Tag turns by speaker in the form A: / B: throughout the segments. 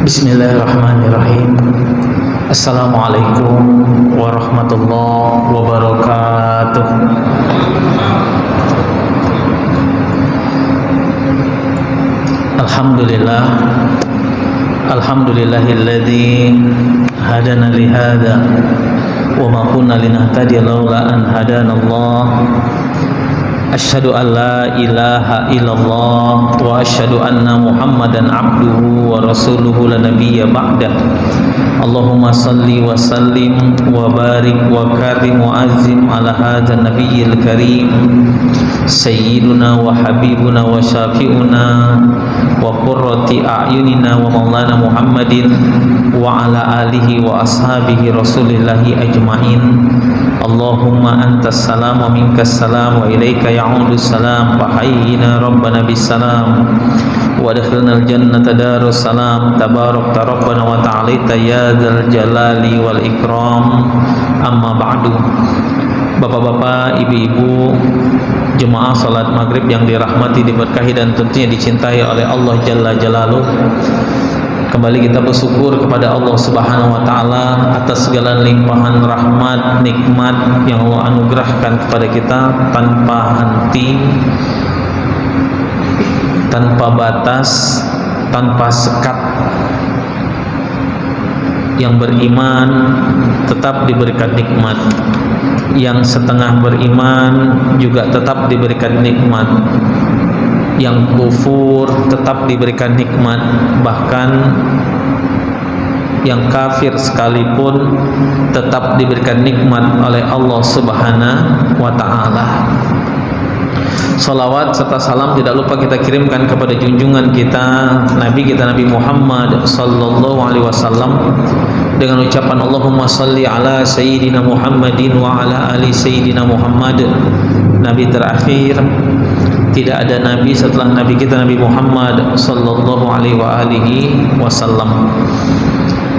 A: Bismillahirrahmanirrahim. Assalamualaikum warahmatullahi wabarakatuh. Alhamdulillah, alhamdulillahilladzi hadana li hadza wa ma kunna linahtadiya laula an hadanallah. Asyhadu an la ilaha illallah wa asyhadu anna Muhammadan abduhu wa rasuluhu la nabiyya ba'dah. Allahumma salli wa sallim wa barik wa karim wa azim ala hadzal nabiyyil karim sayyiduna wa habibuna wa syafi'una wa qurrati a'yunina wa maulana Muhammadin wa ala alihi wa ashabihi rasulillahi ajma'in. Allahumma antas salam wa minkas salam wa ilaika ya'udus salam fa hayyina rabbana bis salam wa adkhilnal jannata darus salam tabarakta rabbana wa ta'alita ya dzal jalali wal ikram. Amma ba'du. Bapak-bapak, ibu-ibu, jemaah salat maghrib yang dirahmati, diberkahi dan tentunya dicintai oleh Allah Jalla Jalaluh. Kembali kita bersyukur kepada Allah Subhanahu wa taala atas segala limpahan rahmat, nikmat yang Allah anugerahkan kepada kita tanpa henti, tanpa batas, tanpa sekat. Yang beriman tetap diberikan nikmat, yang setengah beriman juga tetap diberikan nikmat, yang kufur tetap diberikan nikmat, bahkan yang kafir sekalipun tetap diberikan nikmat oleh Allah Subhanahu wa ta'ala. Salawat serta salam tidak lupa kita kirimkan kepada junjungan kita Nabi Muhammad sallallahu alaihi wasallam dengan ucapan Allahumma salli ala sayyidina Muhammadin wa ala ali sayyidina Muhammad. Nabi terakhir, tidak ada nabi setelah nabi kita Nabi Muhammad sallallahu alaihi wasallam.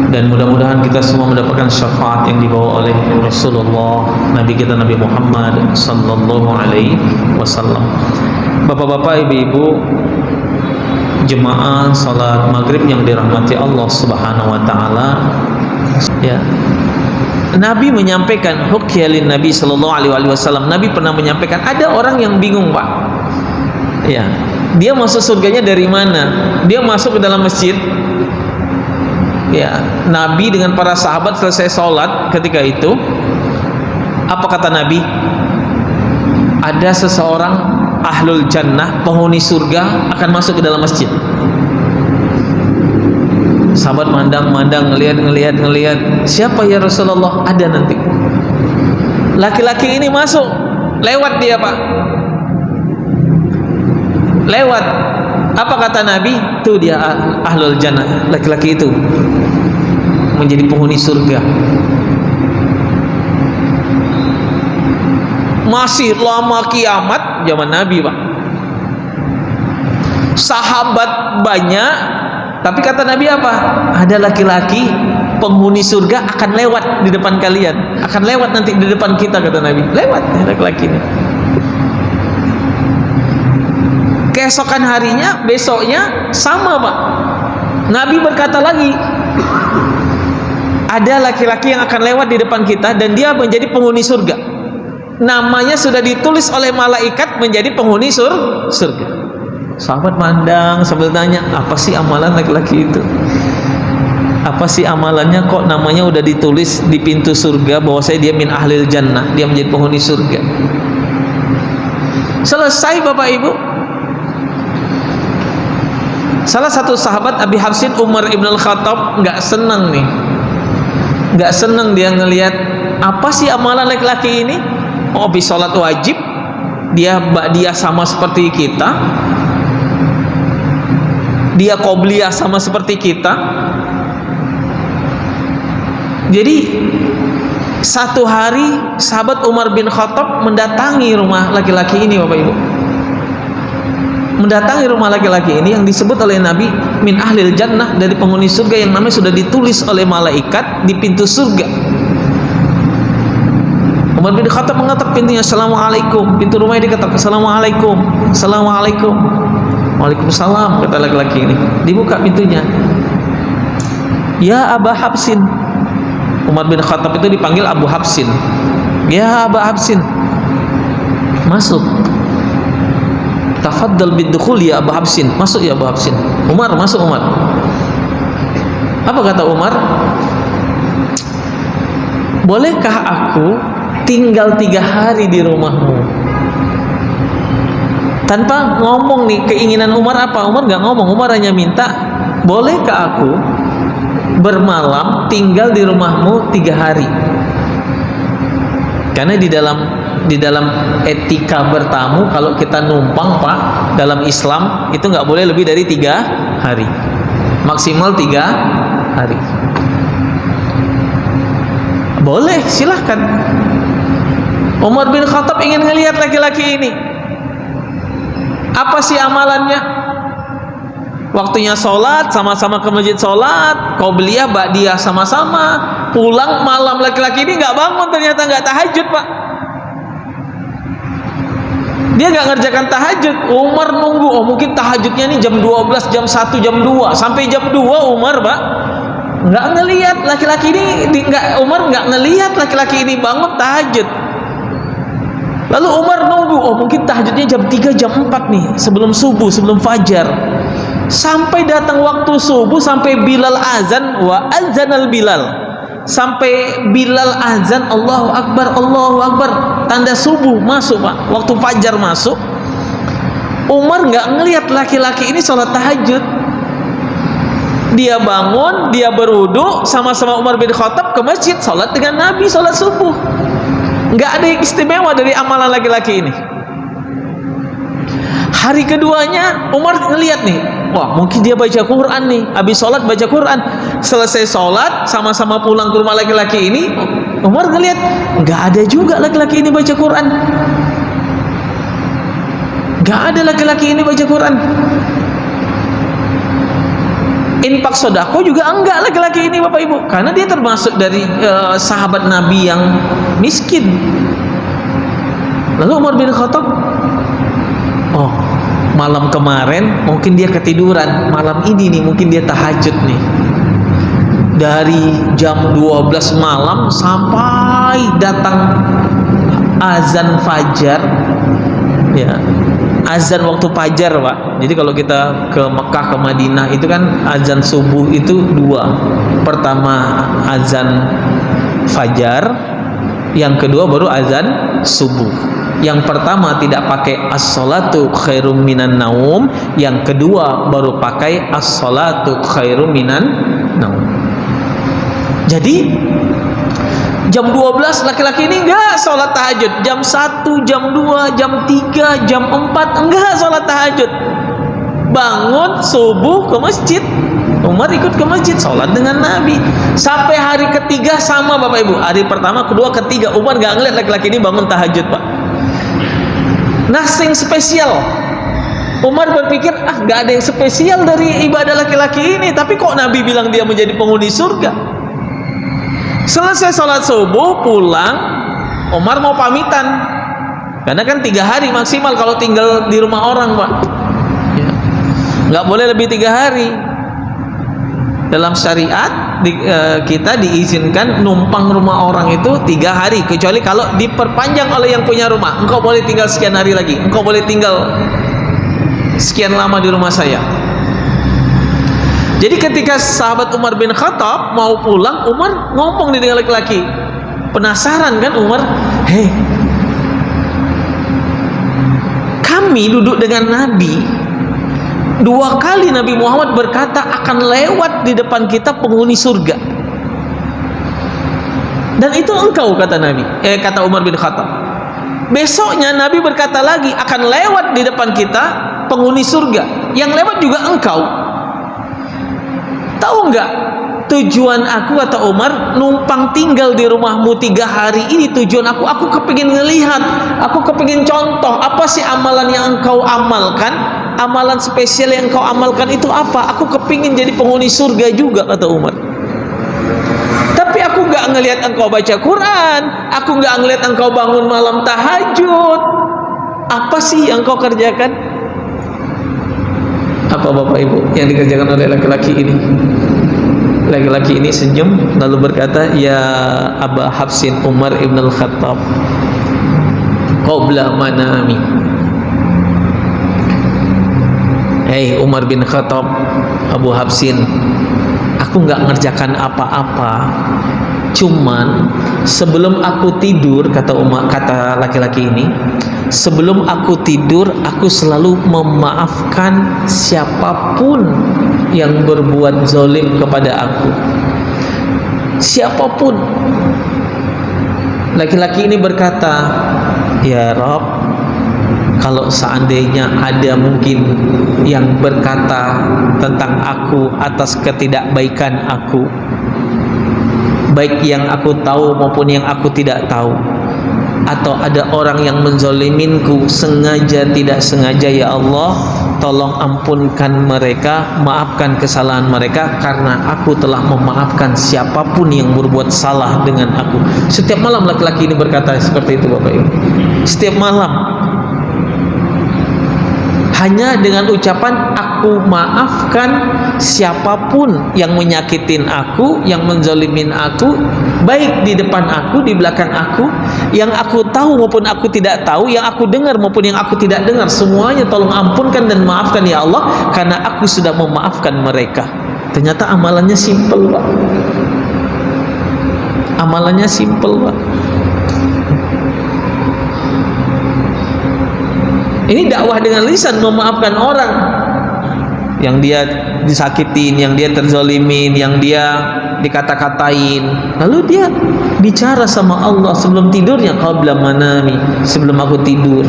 A: Dan mudah-mudahan kita semua mendapatkan syafaat yang dibawa oleh Rasulullah Nabi kita Nabi Muhammad sallallahu alaihi wasallam. Bapak-bapak, ibu-ibu, jemaah salat maghrib yang dirahmati Allah Subhanahu wa taala, ya. Nabi menyampaikan hukyalin Nabi sallallahu alaihi wasallam. Nabi pernah menyampaikan, ada orang yang bingung, Pak. Ya, dia masuk surganya dari mana? Dia masuk ke dalam masjid. Ya, Nabi dengan para sahabat selesai sholat ketika itu, apa kata Nabi? Ada seseorang ahlul jannah, penghuni surga akan masuk ke dalam masjid. Sahabat mandang-mandang, ngelihat. Siapa ya Rasulullah? Ada nanti. Laki-laki ini masuk, lewat dia, Pak. Lewat. Apa kata Nabi? Itu dia ahlul jannah, laki-laki itu menjadi penghuni surga. Masih lama kiamat zaman Nabi, Pak. Sahabat banyak, tapi kata Nabi apa? Ada laki-laki penghuni surga akan lewat di depan kalian, akan lewat nanti di depan kita, kata Nabi. Lewat laki-laki ini. Keesokan harinya, besoknya sama, Pak. Nabi berkata lagi, ada laki-laki yang akan lewat di depan kita dan dia menjadi penghuni surga. Namanya sudah ditulis oleh malaikat menjadi penghuni surga. Sahabat mandang sambil tanya, apa sih amalan laki-laki itu? Apa sih amalannya kok namanya udah ditulis di pintu surga bahwasanya dia min ahlil jannah, dia menjadi penghuni surga. Selesai, Bapak Ibu. Salah satu sahabat Abi Hafsin, Umar ibn al-Khattab, nggak senang nih, nggak senang dia ngelihat apa sih amalan laki-laki ini. Oh, habis sholat wajib dia sama seperti kita, dia qobliyah sama seperti kita. Jadi satu hari sahabat Umar bin Khattab mendatangi rumah laki-laki ini, Bapak Ibu. Mendatangi rumah laki-laki ini yang disebut oleh Nabi min ahlil jannah, dari penghuni surga yang namanya sudah ditulis oleh malaikat di pintu surga. Umar bin Khattab mengetuk pintunya, assalamualaikum. Pintu rumahnya diketuk, assalamualaikum, assalamualaikum. Waalaikumsalam, kata laki-laki ini. Dibuka pintunya. Ya Aba Habsin. Umar bin Khattab itu dipanggil Abu Habsin. Ya Aba Habsin, masuk. Tafaddal bidukhul ya Abu Habsin. Masuk ya Abu Habsin. Umar, masuk Umar. Apa kata Umar? Bolehkah aku tinggal 3 hari di rumahmu? Tanpa ngomong nih keinginan Umar apa? Umar nggak ngomong. Umar hanya minta, bolehkah aku bermalam tinggal di rumahmu 3 hari? Karena di dalam etika bertamu, kalau kita numpang Pak, dalam Islam itu nggak boleh lebih dari 3 hari, maksimal 3 hari. Boleh, silahkan. Umar bin Khattab ingin ngelihat laki-laki ini, apa sih amalannya. Waktunya sholat, sama-sama ke masjid sholat, qobliyah, ba'diyah sama-sama. Pulang malam laki-laki ini nggak bangun, ternyata nggak tahajud Pak. Dia nggak ngerjakan tahajud. Umar nunggu, oh mungkin tahajudnya nih jam 12, jam 1, jam 2. Sampai jam 2 Umar Pak nggak ngelihat laki-laki ini, Umar nggak ngelihat laki-laki ini bangun tahajud. Lalu Umar nunggu, oh mungkin tahajudnya jam 3, jam 4 nih, sebelum subuh, sebelum fajar. Sampai datang waktu subuh, sampai Bilal azan, wa azanal Bilal. Sampai Bilal azan, Allahu Akbar, Allahu Akbar, tanda subuh masuk Pak, waktu fajar masuk. Umar nggak ngelihat laki-laki ini sholat tahajud. Dia bangun, dia berwudu, sama-sama Umar bin Khattab ke masjid, sholat dengan Nabi, sholat subuh. Nggak ada yang istimewa dari amalan laki-laki ini. Hari keduanya Umar ngelihat nih, wah mungkin dia baca Quran nih, habis sholat baca Quran. Selesai sholat, sama-sama pulang ke rumah laki-laki ini. Umar ngelihat, nggak ada juga laki-laki ini baca Quran. Nggak ada laki-laki ini baca Quran. Infak sodako juga enggak laki-laki ini Bapak Ibu, karena dia termasuk dari sahabat Nabi yang miskin. Lalu Umar bin Khattab, oh malam kemarin mungkin dia ketiduran, malam ini nih mungkin dia tahajud nih. Dari jam 12 malam sampai datang azan fajar, ya, azan waktu fajar Pak. Jadi kalau kita ke Mekah, ke Madinah itu kan azan subuh itu 2. Pertama azan fajar, yang kedua baru azan subuh. Yang pertama tidak pakai as-salatu khairum minan naum, yang kedua baru pakai as-salatu khairum minan naum. Jadi jam 12 laki-laki ini enggak sholat tahajud. Jam 1, jam 2, jam 3, jam 4 enggak sholat tahajud. Bangun subuh ke masjid. Umar ikut ke masjid, sholat dengan Nabi. Sampai hari ketiga sama Bapak Ibu. Hari pertama, kedua, ketiga Umar enggak ngeliat laki-laki ini bangun tahajud Pak. Nothing spesial. Umar berpikir, enggak ada yang spesial dari ibadah laki-laki ini. Tapi kok Nabi bilang dia menjadi penghuni surga. Selesai sholat subuh, pulang, Umar mau pamitan, karena kan 3 hari maksimal kalau tinggal di rumah orang Pak, nggak boleh lebih 3 hari. Dalam syariat kita diizinkan numpang rumah orang itu 3 hari, kecuali kalau diperpanjang oleh yang punya rumah. Engkau boleh tinggal sekian hari lagi, engkau boleh tinggal sekian lama di rumah saya. Jadi ketika sahabat Umar bin Khattab mau pulang, Umar ngomong nih dengan laki-laki. Penasaran kan Umar? Hei, kami duduk dengan Nabi. 2 kali Nabi Muhammad berkata akan lewat di depan kita penghuni surga. Dan itu engkau, kata Nabi. Kata Umar bin Khattab. Besoknya Nabi berkata lagi akan lewat di depan kita penghuni surga. Yang lewat juga engkau. Tahu nggak tujuan aku, kata Umar, numpang tinggal di rumahmu 3 hari ini? Tujuan aku kepingin ngelihat, aku kepingin contoh apa sih amalan yang engkau amalkan, amalan spesial yang engkau amalkan itu apa? Aku kepingin jadi penghuni surga juga, kata Umar. Tapi aku nggak ngelihat engkau baca Quran, aku nggak ngelihat engkau bangun malam tahajud. Apa sih yang engkau kerjakan? Apa Bapak Ibu yang dikerjakan oleh laki-laki ini? Laki-laki ini senyum lalu berkata, "Ya Aba Hafsin Umar ibn al-Khattab, qabla manami." Hei Umar bin Khattab, Abu Hafsin, aku nggak ngerjakan apa-apa, cuman sebelum aku tidur, kata laki-laki ini, sebelum aku tidur aku selalu memaafkan siapapun yang berbuat zalim kepada aku, siapapun. Laki-laki ini berkata, "Ya Rabb, kalau seandainya ada mungkin yang berkata tentang aku atas ketidakbaikan aku, baik yang aku tahu maupun yang aku tidak tahu, atau ada orang yang menzoliminku sengaja tidak sengaja, ya Allah, tolong ampunkan mereka, maafkan kesalahan mereka, karena aku telah memaafkan siapapun yang berbuat salah dengan aku." Setiap malam laki-laki ini berkata seperti itu, Bapak Ibu. Setiap malam, hanya dengan ucapan aku maafkan siapapun yang menyakitin aku, yang menzalimin aku, baik di depan aku, di belakang aku, yang aku tahu maupun aku tidak tahu, yang aku dengar maupun yang aku tidak dengar, semuanya tolong ampunkan dan maafkan ya Allah, karena aku sudah memaafkan mereka. Ternyata amalannya simple, Pak. Amalannya simple, Pak. Ini dakwah dengan lisan, memaafkan orang yang dia disakitin, yang dia terzolimin, yang dia dikata-katain. Lalu dia bicara sama Allah sebelum tidurnya, qabla manami, sebelum aku tidur,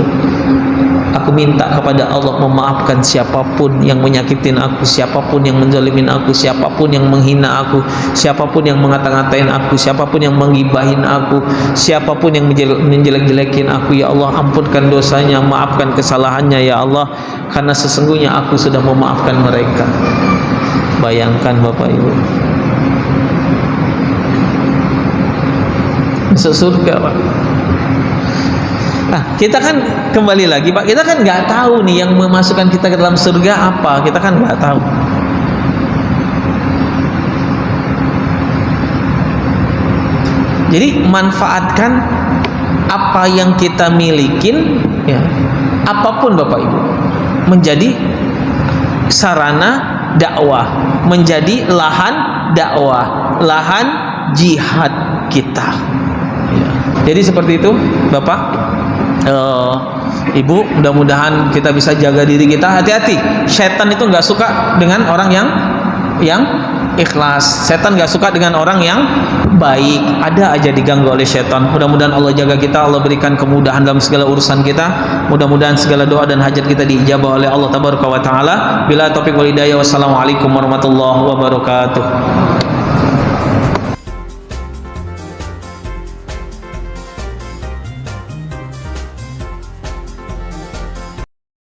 A: aku minta kepada Allah memaafkan siapapun yang menyakitin aku, siapapun yang menzalimin aku, siapapun yang menghina aku, siapapun yang mengata-ngatain aku, siapapun yang menggibahin aku, siapapun yang menjelek-jelekin aku, ya Allah, ampunkan dosanya, maafkan kesalahannya ya Allah, karena sesungguhnya aku sudah memaafkan mereka. Bayangkan Bapak Ibu, masuk surga, Pak. Nah, kita kan kembali lagi, Pak, kita kan nggak tahu nih yang memasukkan kita ke dalam surga apa, kita kan nggak tahu. Jadi manfaatkan apa yang kita milikin, ya, apapun Bapak Ibu, menjadi sarana dakwah, menjadi lahan dakwah, lahan jihad kita. Ya. Jadi seperti itu, Bapak. Ibu, mudah-mudahan kita bisa jaga diri kita. Hati-hati, setan itu nggak suka dengan orang yang ikhlas. Setan nggak suka dengan orang yang baik. Ada aja diganggu oleh setan. Mudah-mudahan Allah jaga kita, Allah berikan kemudahan dalam segala urusan kita. Mudah-mudahan segala doa dan hajat kita diijabah oleh Allah Tabaraka wa Taala. Bila taufiq wal hidayah, wassalamualaikum warahmatullahi wabarakatuh.